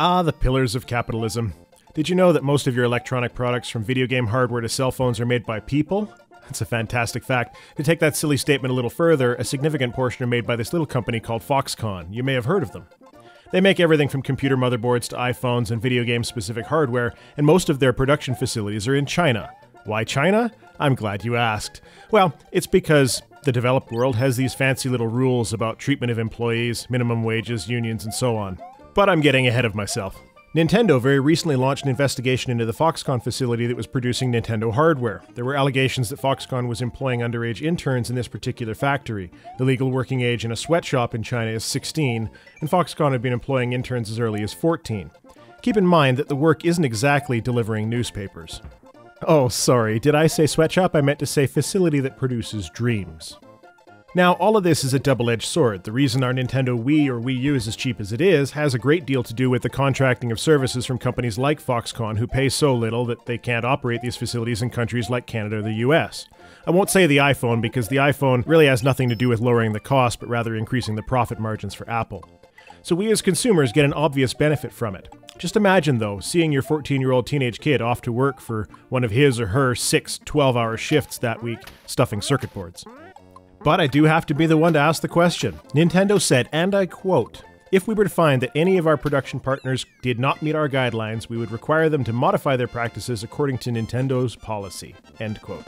Ah, the pillars of capitalism. Did you know that most of your electronic products, from video game hardware to cell phones, are made by people? That's a fantastic fact. To take that silly statement a little further, a significant portion are made by this little company called Foxconn. You may have heard of them. They make everything from computer motherboards to iPhones and video game-specific hardware, and most of their production facilities are in China. Why China? I'm glad you asked. Well, it's because the developed world has these fancy little rules about treatment of employees, minimum wages, unions, and so on. But I'm getting ahead of myself. Nintendo very recently launched an investigation into the Foxconn facility that was producing Nintendo hardware. There were allegations that Foxconn was employing underage interns in this particular factory. The legal working age in a sweatshop in China is 16, and Foxconn had been employing interns as early as 14. Keep in mind that the work isn't exactly delivering newspapers. Oh, sorry, did I say sweatshop? I meant to say facility that produces dreams. Now, all of this is a double-edged sword. The reason our Nintendo Wii or Wii U is as cheap as it is has a great deal to do with the contracting of services from companies like Foxconn, who pay so little that they can't operate these facilities in countries like Canada or the US. I won't say the iPhone, because the iPhone really has nothing to do with lowering the cost, but rather increasing the profit margins for Apple. So we as consumers get an obvious benefit from it. Just imagine, though, seeing your 14-year-old teenage kid off to work for one of his or her 6 12-hour shifts that week, stuffing circuit boards. But I do have to be the one to ask the question. Nintendo said, and I quote, "If we were to find that any of our production partners did not meet our guidelines, we would require them to modify their practices according to Nintendo's policy." End quote.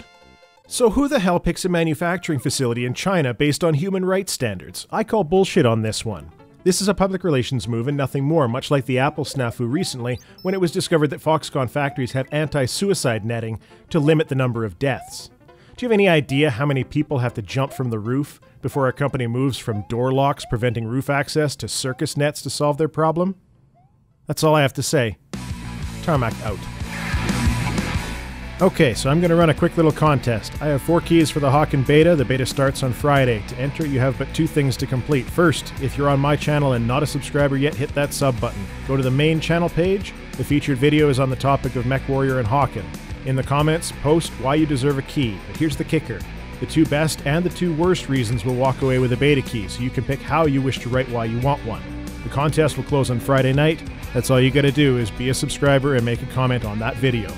So who the hell picks a manufacturing facility in China based on human rights standards? I call bullshit on this one. This is a public relations move and nothing more, much like the Apple snafu recently when it was discovered that Foxconn factories have anti-suicide netting to limit the number of deaths. Do you have any idea how many people have to jump from the roof before a company moves from door locks preventing roof access to circus nets to solve their problem? That's all I have to say. Tarmack out. Okay, so I'm going to run a quick little contest. I have 4 keys for the Hawken beta. The beta starts on Friday. To enter, you have but 2 things to complete. First, if you're on my channel and not a subscriber yet, hit that sub button. Go to the main channel page. The featured video is on the topic of MechWarrior and Hawken. In the comments, post why you deserve a key. But here's the kicker. The 2 best and the 2 worst reasons will walk away with a beta key, so you can pick how you wish to write why you want one. The contest will close on Friday night. That's all you gotta do is be a subscriber and make a comment on that video.